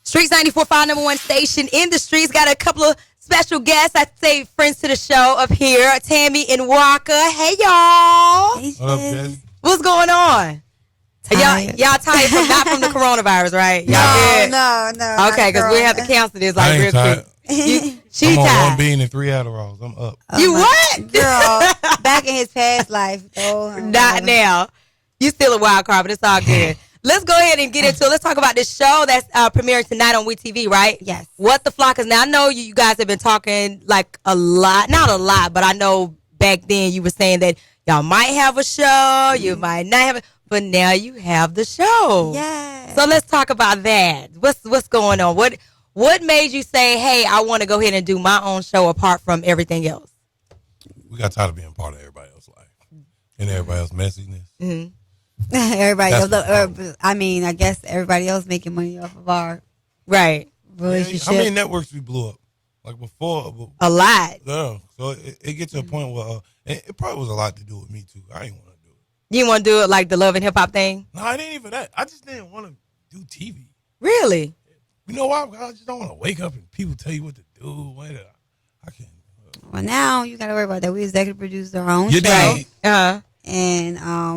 Streets 94.5, number one station in the streets. Got a couple of special guests. I say friends to the show up here. Tammy and Waka. Hey, y'all. Hey, What up, Jazzy? What's going on? Y'all tired not from the coronavirus, right? Y'all No. Okay, because we have to cancel this like I real ain't tired. quick. She I'm on tired. 1 bean and 3 Adderalls. I'm up. You what? Girl, back in his past life. Not now. You still a wild card, but it's all good. Let's go ahead and get into it. Let's talk about this show that's premiering tonight on WeTV, right? Yes. What the Flockas. Now, I know you guys have been talking like a lot. Not a lot, but I know back then you were saying that y'all might have a show. You might not have it. But now you have the show. Yeah. So let's talk about that. What's going on? What made you say, hey, I want to go ahead and do my own show apart from everything else? We got tired of being part of everybody else's life and everybody else's messiness. Mm-hmm. Everybody That's else. I guess everybody else making money off of our Right. relationship. How many networks we blew up? Like before? A lot. Yeah. So it gets to a point where it probably was a lot to do with me too. I didn't want to do it. You didn't want to do it like the Love and Hip Hop thing? No, I didn't even that. I just didn't want to do TV. Really? You know why? I just don't want to wake up and people tell you what to do. I can't. Well, now you got to worry about that. We executive produce our own You show. did. Uh-huh. And, I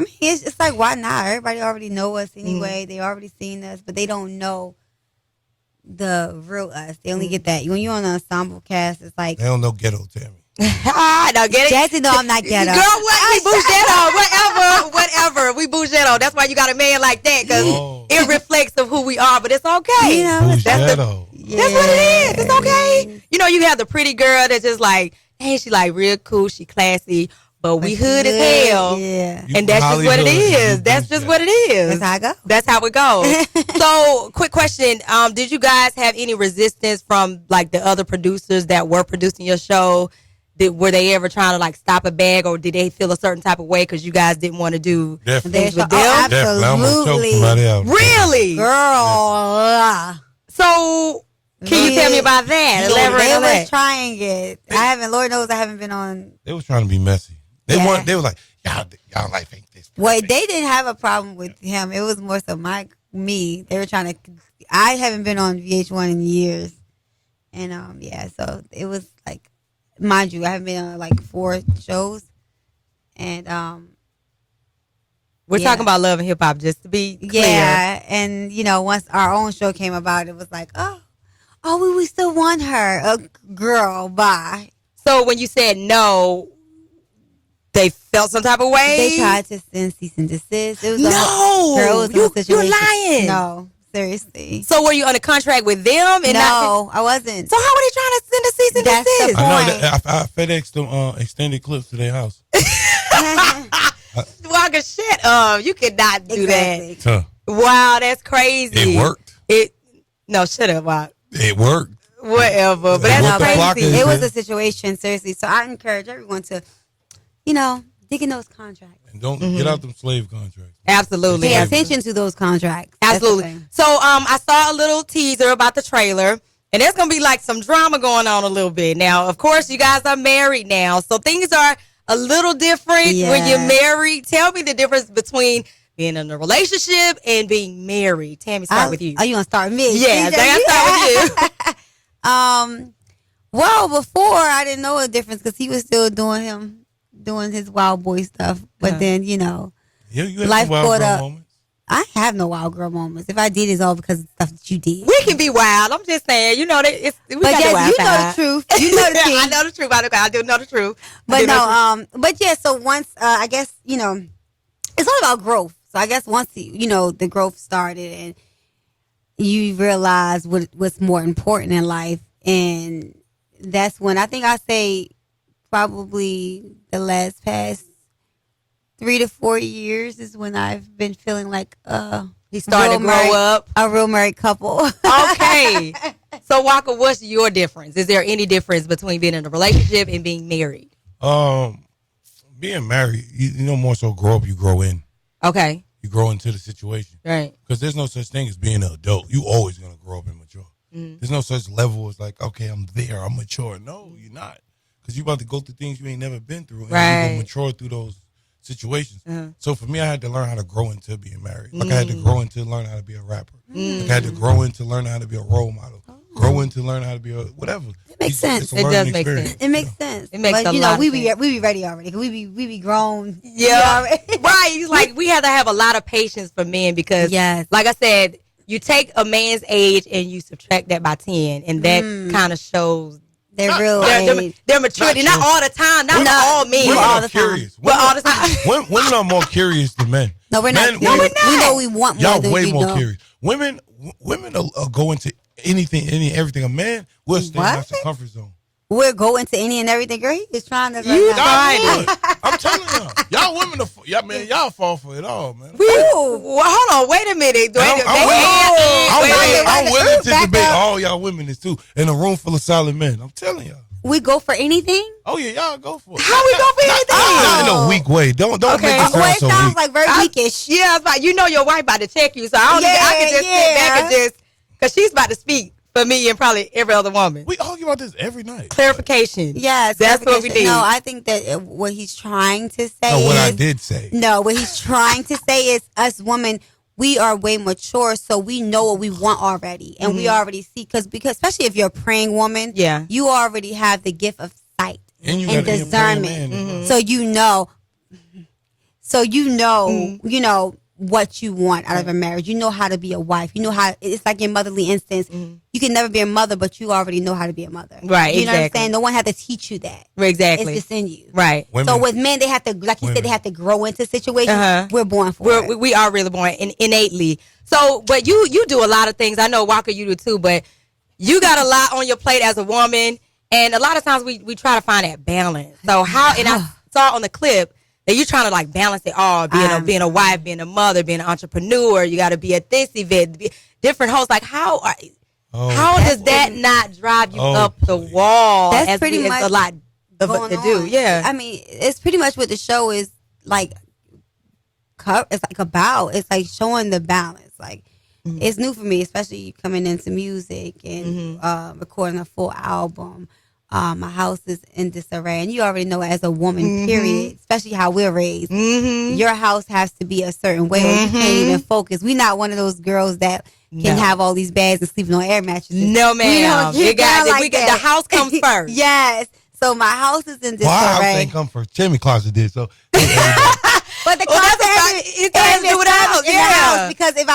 mean, it's like, why not? Everybody already know us anyway. They already seen us, but they don't know the real us. They only get that. When you're on an ensemble cast, it's like, They don't know ghetto Tammy. Now get it? Jazzy, no, I'm not ghetto. Girl, what? We boost that on. Whatever. We boost that on. That's why you got a man like that, because it reflects of who we are, but it's okay. You know, Who's that's ghetto? That's what it is. It's okay. You know, you have the pretty girl that's just like, hey, she like real cool, she classy, but we hood as hell. Yeah. You And that's just what it Hollywood, is. you That's do just that. what it is. That's how I go. That's how it goes. So, quick question. Did you guys have any resistance from like the other producers that were producing your show? Were they ever trying to like stop a bag, or did they feel a certain type of way because you guys didn't want to do Definitely. things with them? Oh, Definitely. I'm gonna choke absolutely. somebody out. Really? Girl. So, can you tell me about that? You know, Elaborate They on was that. trying it. Lord knows I haven't been on. They was trying to be messy. They Yeah. They was like, y'all life ain't this. Well, perfect." they didn't have a problem with him. It was more so me. They were trying to. I haven't been on VH1 in years, and so it was like, mind you, I haven't been on like 4 shows, and We're yeah. talking about Love and Hip Hop, just to be clear. yeah, and once our own show came about, it was like, we still want her, girl, bye. So when you said no, they felt some type of way? They tried to send cease and desist. It was No, girl, it was a whole you're situation. lying. No, seriously. So were you on a contract with them? And No, I wasn't. So how were they trying to send a cease and That's the desist? point. I know that I FedExed them extended clips to their house. Waka, shut up. You cannot do Exactly. Huh. that. Wow, that's crazy. It worked. No, shut up, Waka. It worked. Whatever. But What that's the Flocka crazy. is It was there? a situation, seriously. So I encourage everyone to, dig in those contracts. And don't get out them slave contracts. Absolutely. Pay Absolutely. attention to those contracts. That's the Absolutely. thing. So I saw a little teaser about the trailer, and there's gonna be like some drama going on a little bit. Now, of course, you guys are married now, so things are a little different when you're Yes. married. Tell me the difference between being in a relationship and being married. Tammy, start with you. Oh, you want to start with me? Yeah, I start with you. Well, before I didn't know the difference because he was still doing his wild boy stuff. But then, You have Life some wild caught girl up. moments. I have no wild girl moments. If I did, it's all because of stuff that you did. We can be wild. I'm just saying, we But got yes, the wild you know side. the truth. You know the tea. I know the truth. I do know the truth. But but yeah, so once, I guess, it's all about growth. So I guess once, the growth started and you realize what's more important in life. And that's when I think I say probably the past 3 to 4 years is when I've been feeling like He started to grow up. a real married couple. Okay. So, Waka, what's your difference? Is there any difference between being in a relationship and being married? Being married, more so grow up, you grow in. Okay. You grow into the situation. Right. Because there's no such thing as being an adult. You always going to grow up and mature. There's no such level as like, okay, I'm there, I'm mature. No, you're not. Because you're about to go through things you ain't never been through. And you're going Right. to mature through those situations. So for me, I had to learn how to grow into being married. Like I had to grow into learn how to be a rapper. Like I had to grow into learn how to be a role model. Grow into learn how to be a whatever. It makes sense. It does make sense. It makes sense. It makes but a lot of we sense. be ready already. We be grown. Yeah, right. It's like we have to have a lot of patience for men because, like I said, you take a man's age and you subtract that by 10, and that kind of shows their real age. Their maturity. Not all the time. Not all men. Women all are the time. curious. But all the time. Women are more curious than men. No, we're not. Men, No, we're not. We know we want more. Y'all than way we more know. curious. Women will go into anything, everything. A man will stay in What? the comfort zone. We'll go into any and everything. Girl, he is trying to. You Y'all would. I'm telling y'all women, y'all fall for it all, man. Well, hold on. Wait a minute. I'm willing to debate all y'all women is too in a room full of solid men. I'm telling y'all. We go for anything. Oh yeah, y'all go for it. How we go for anything? Not in a weak way. Don't make it Well, sound it so sounds weak. like very weakish. Yeah, it's like, you know your wife about to check you, so I don't. I can just sit back and just because she's about to speak for me and probably every other woman. We argue about this every night. Clarification. Yes, that's what we need. No, I think that what he's trying to say. No, what I is, did say. No, what he's trying to say is us women. We are way mature, so we know what we want already, and we already see because especially if you're a praying woman, you already have the gift of sight and discernment. So you know, you know what you want out of a marriage. You know how to be a wife. You know how it's like in motherly instance. You can never be a mother, but you already know how to be a mother. Right. You know what I'm exactly. saying? No one had to teach you that. Exactly. It's just in you. Right. So with men, they have to, like you said, they have to grow into situations. We're born for it. We are really born innately. So, but you do a lot of things. I know, Waka, you do too, but you got a lot on your plate as a woman. And a lot of times we try to find that balance. So how, and I saw on the clip that you're trying to like balance it all, being a wife, being a mother, being an entrepreneur. You got to be at this event, different hosts. Like how does that not drive you up the wall? That's pretty much a lot to do. Yeah. I mean, it's pretty much what the show is like. It's like about. It's like showing the balance. Like it's new for me, especially coming into music and recording a full album. My house is in disarray, and you already know as a woman, period, especially how we're raised, your house has to be a certain way or you can't even focus. We're not one of those girls that can have all these bags and sleeping on air mattresses. No, ma'am. The house comes first. Yes. So my house is in disarray. Well, our house ain't come first. Timmy closet did, so. But the closet has to do with the house. Because if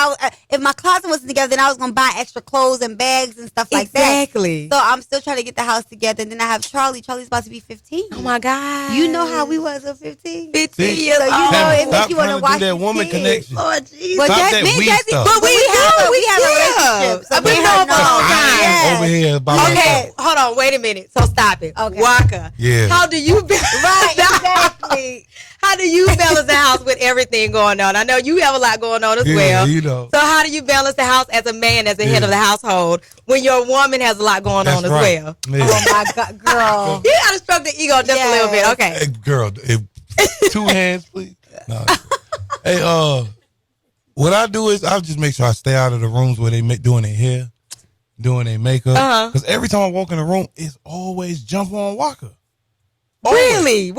my closet wasn't together, then I was gonna buy extra clothes and bags and stuff like that. Exactly. So I'm still trying to get the house together. And then I have Charlie. Charlie's about to be 15. Oh my God. You know how we was at 15. 15 years old. So you know it makes you want to to watch that woman connection. Lord Jesus. But Stop that weed stuff. But we have a relationship. So we know for a long time. Over here about Okay, hold on, wait a minute. So stop it. Okay. Waka. Yeah. How do you Exactly. How do you balance the house with everything going on? I know you have a lot going on as well. You know. So how do you balance the house as a man, as the head of the household, when your woman has a lot going on as well? Yeah. Oh my God, girl. You gotta stroke the ego just a little bit. Okay. Hey, girl, two hands, please. No. Hey, what I do is I just make sure I stay out of the rooms where they doing their hair, doing their makeup. Because every time I walk in the room, it's always jump on Waka. Always. Really?